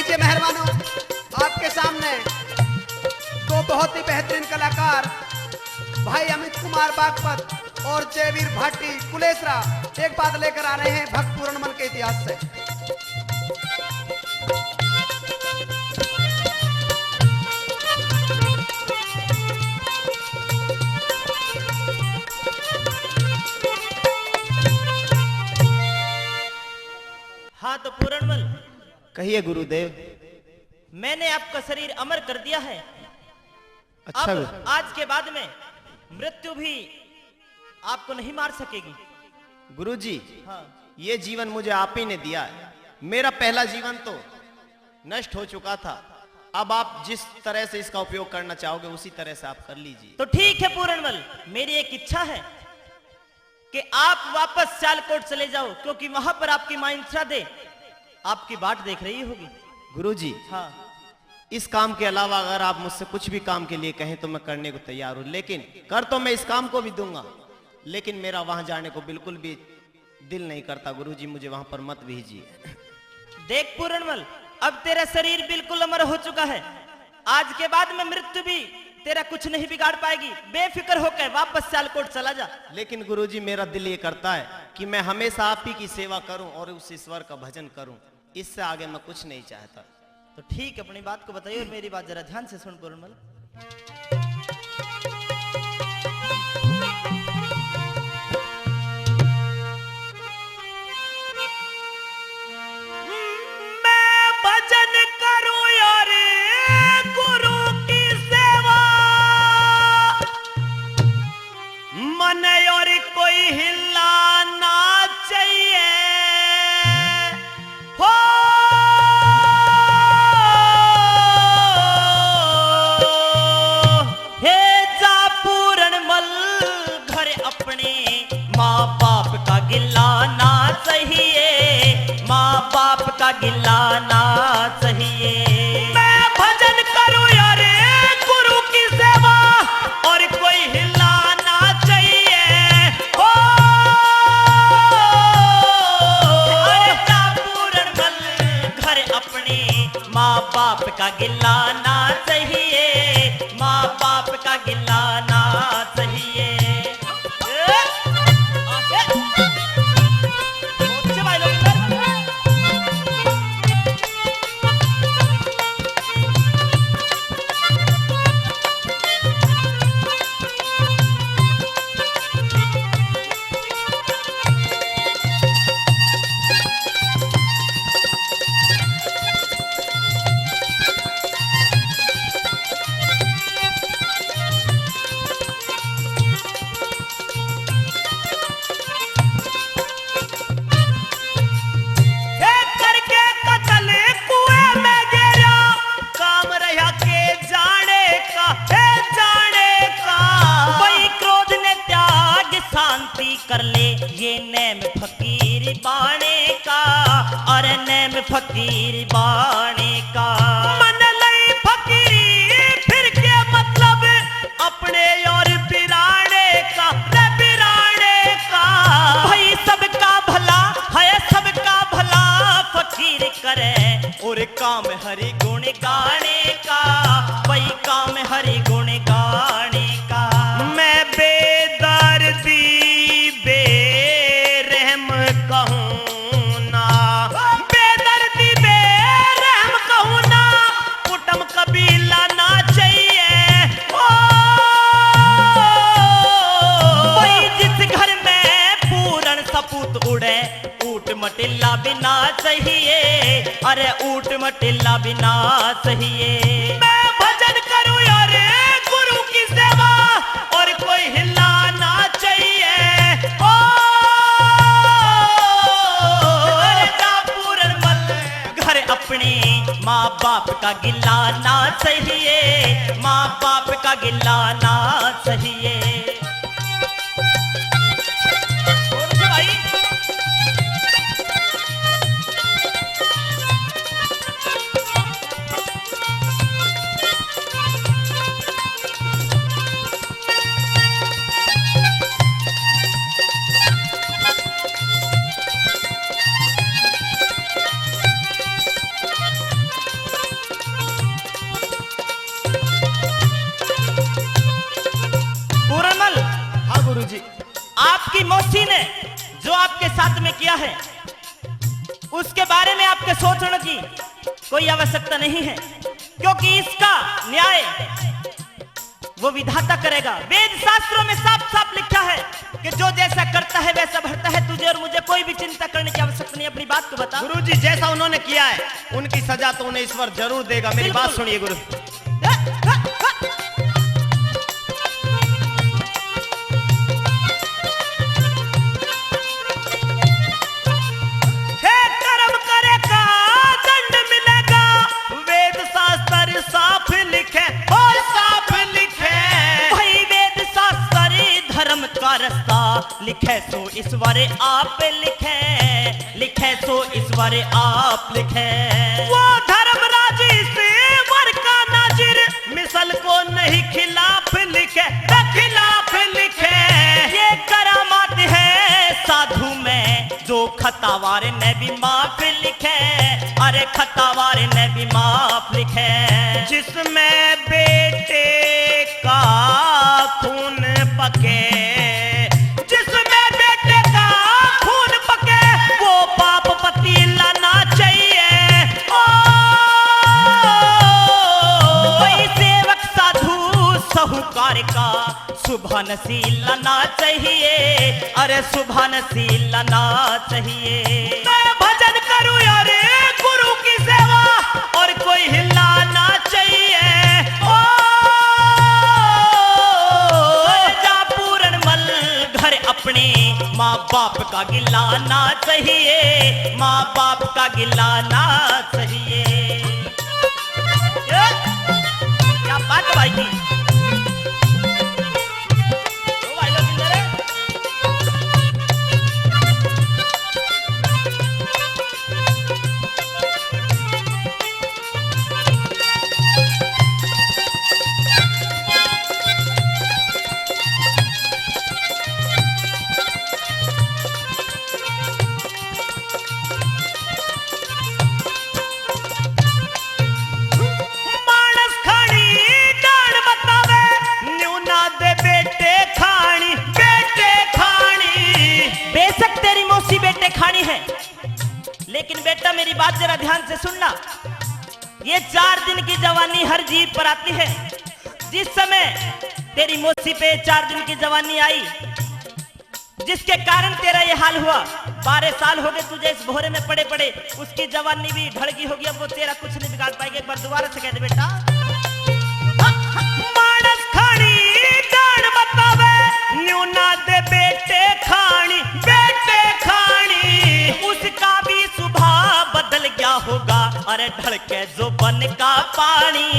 लीजिए मेहरबानों, आपके सामने दो बहुत ही बेहतरीन कलाकार भाई अमित कुमार बागपत और जयवीर भाटी कुलेसरा एक बात लेकर आ रहे हैं भक्त पूर्णमल के इतिहास से। हाँ तो पूरणमल, कहिए गुरुदेव। मैंने आपका शरीर अमर कर दिया है। अच्छा अब आज के बाद में मृत्यु भी आपको नहीं मार सकेगी। गुरुजी, हाँ। ये जीवन मुझे आप ही ने दिया है। मेरा पहला जीवन तो नष्ट हो चुका था। अब आप जिस तरह से इसका उपयोग करना चाहोगे उसी तरह से आप कर लीजिए। तो ठीक है पूरणमल, मेरी एक इच्छा है कि आप वापस सियालकोट चले जाओ, क्योंकि वहां पर आपकी मां इंदिरा दे आपकी बाट देख रही होगी। गुरुजी, हाँ। इस काम के अलावा अगर आप मुझसे कुछ भी काम के लिए कहें तो मैं करने को तैयार हूं, लेकिन कर तो मैं इस काम को भी दूंगा, लेकिन मेरा वहां जाने को बिल्कुल भी दिल नहीं करता। गुरुजी, मुझे वहां पर मत भेजिए। देख पूरणमल, अब तेरा शरीर बिल्कुल अमर हो चुका है। आज के बाद में मृत्यु भी तेरा कुछ नहीं बिगाड़ पाएगी। बेफिक्र होकर वापस सियालकोट चला जा। लेकिन गुरुजी, मेरा दिल ये करता है कि मैं हमेशा आप ही की सेवा करूं और उस ईश्वर का भजन करूं। इससे आगे मैं कुछ नहीं चाहता। तो ठीक, अपनी बात को बताइए और मेरी बात जरा ध्यान से सुन पूरणमल। मैं भजन करूं यार गुरु की सेवा, मन और कोई हिला ना चाहिए हो। हे जा पूरणमल, घर अपने माँ बाप का गिलाना चाहिए, माँ बाप का गिलाना चाहिए। मैं भजन करूं यार गुरु की सेवा और कोई हिलाना चाहिए हो। अरे जा पूरणमल, घर अपने माँ बाप का गिलाना चाहिए, माँ बाप का गिलाना चाहिए। अच्छे भाई लोग करके कतल कुएं में गिरा, काम रहा के जाने का है जाने का। वही क्रोध ने त्याग शांति कर ले, ये नेम फकीर बाणे का, और नेम फकीर बाणे का। मन लई फकीरी फिर के मतलब अपने और बिराने का, रे बिराने का। भाई सबका भला है, सबका भला फकीर करे, और काम हरि गुण गाने का, वही काम हरि गुण गाने का। मैं बेदर्दी बेरहम कहूँ ना, बेदर्दी बेरहम कहूँ ना, कुटुंब कबीला ना चाहिए ओ। वही जिस घर में पूरण सपूत उड़े, ऊट मटिल्ला बिना चाहिए, अरे ऊट मटिल्ला बिना चाहिए। मैं भजन करूं यार गुरु की सेवा और कोई हिला ना चाहिए ओ। अरे जा पूरणमल, घर अपने माँ बाप का गिलाना चाहिए, माँ बाप का गिलाना चाहिए। भाई गुरुजी। आपकी मौसी ने जो आपके साथ में किया है उसके बारे में आपके सोचने की कोई आवश्यकता नहीं है, क्योंकि इसका न्याय वो विधाता करेगा। वेद शास्त्रों में साफ साफ लिखा है कि जो जैसा करता है वैसा भरता है। तुझे और मुझे कोई भी चिंता करने की आवश्यकता नहीं। अपनी बात को बता। गुरुजी, जैसा उन्होंने किया है उनकी सजा तो उन्हें ईश्वर जरूर देगा। मेरी बात बिल्कुल। सुनिए गुरु। हे कर्म करेगा दंड मिलेगा, वेद शास्त्र साफ लिखे और साफ लिखे। भाई वेद शास्त्र धर्म का रास्ता लिखे सो ईश्वर आप लिखे, लिखे सो ईश्वर आप लिखे। वो धर्मराज से वर का नाजिर मिसल को नहीं खिलाफ लिखे, खिलाफ लिखे। ये करामात है साधु में जो खतावार ने भी माफ लिखे, अरे खतावार ने भी माफ लिखे। जिसमें बेटे का खून पके, जिसमें बेटे का खून पके वो पाप पति लाना चाहिए। ओ कोई सेवक साधु साहूकार का शुभ नसीब लाना चाहिए, अरे शुभ नसीब लाना चाहिए। मैं भजन करूं अरे गुरु की सेवा और कोई हिलाना चाहिए। ओ जा पूर्ण मल घर अपने माँ बाप का गिलाना चाहिए, माँ बाप का गिलाना चाहिए। क्या बात भाई की। खानी है, लेकिन बेटा मेरी बात जरा ध्यान से सुनना। ये 4 दिन की जवानी हर जीव पर आती है। जिस समय तेरी मौसी पे 4 दिन की जवानी आई, जिसके कारण तेरा ये हाल हुआ, 12 साल हो गए तुझे इस भोरे में पड़े पड़े, उसकी जवानी भी ढड़गी होगी। अब वो तेरा कुछ नहीं बिगाड़ पाएगी। एक बार दोबारा से कह दे बेटा। मानस खानी डांड बतावे न्यूना दे बेटे खानी, बेटे खानी। उसका भी स्वभाव बदल गया होगा, अरे ढड़के जो बन का पानी,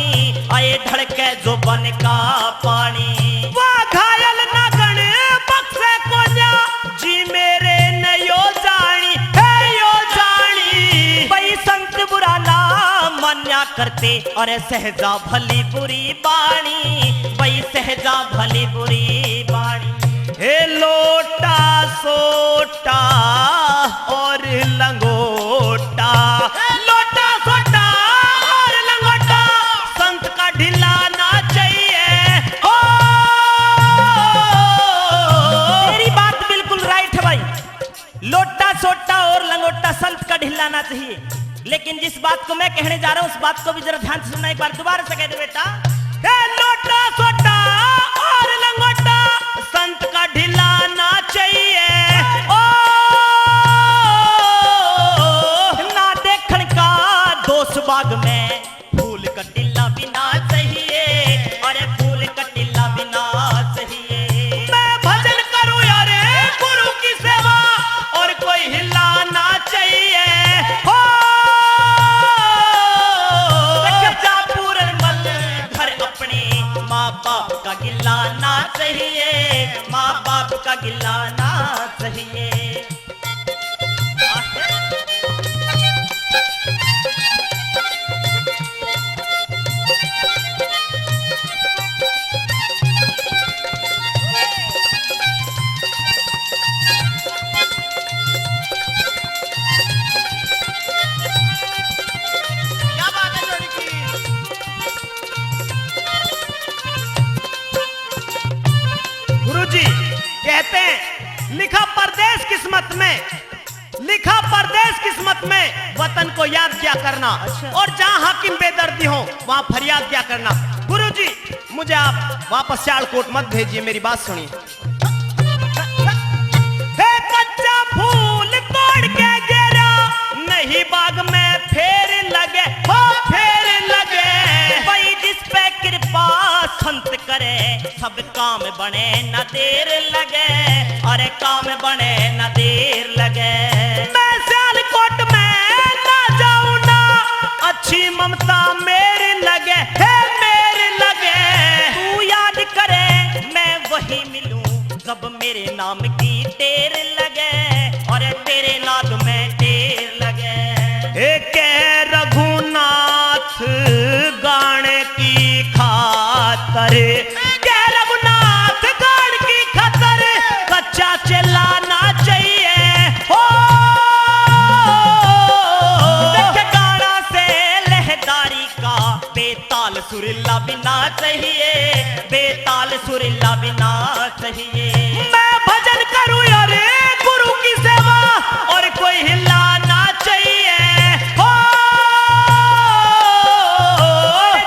अरे ढड़के जो बन का पानी। वह घायल ना गण बक्से को जा जी मेरे नयो जानी है यो जानी। भाई संत बुरा ना मान्या करते, अरे सहजा भली बुरी बाणी, भाई सहजा भली बुरी बाणी। हे लोटा सोटा और लंगोटा, लोटा सोटा और लंगोटा संत का ढिलाना चाहिए। ओ तेरी बात बिल्कुल राइट है भाई। लोटा सोटा और लंगोटा संत का ढिलाना चाहिए, लेकिन जिस बात को मैं कहने जा रहा हूं उस बात को भी जरा ध्यान से सुनना। एक बार दोबारा से कह दे बेटा। लोटा सोटा और लंगोटा संत का ढिलाना चाहिए। ओ ना देखण का दोष बाग में फूल का टिल्ला बिना चाहिए, अरे फूल का टिल्ला बिना चाहिए। मैं भजन करूं यारे गुरु की सेवा और कोई हिलाना चाहिए। हो जा पूर्ण मल घर अपने माँ बाप का गिलाना चाहिए, माँ बाप का गिलाना चाहिए। क्या बात है जोड़ी की। गुरुजी, कहते हैं लिखा परदेश किस्मत में, लिखा परदेश किस्मत में, वतन को याद क्या करना। और जहां हाकिम बेदर्दी हो वहां फरियाद क्या करना। गुरुजी मुझे आप वापस सियालकोट मत भेजिए, मेरी बात सुनिए। हे कच्चा फूल तोड़ के गिरा, नहीं बाग में फेर लगे, हो फेर लगे। वही जिस पे कृपा संत करे, सब काम बने न देर लगे, अरे काम बने न देर लगे। मैं सियालकोट में ना जाऊं ना, अच्छी ममता मेरी लगे, हे मेरी लगे। तू याद करे मैं वही मिलूं, जब मेरे नाम की टेर लगे, और तेरे नाद में टेर लगे। एक रघुनाथ गाने की खातर, के रघुनाथ गाने की खातर, कच्चा चलाना चाहिए हो। देख गाना से लहदारी का, बेताल सुरीला बिना चाहिए, बेताल सुरीला बिना चाहिए। मैं भजन करूं यार गुरु की सेवा, और कोई हिलाना चाहिए हो।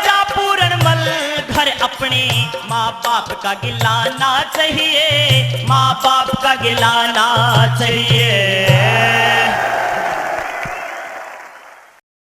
जा पूरनमल घर अपने, माँ बाप का गिलाना चाहिए, माँ बाप का गिलाना चाहिए।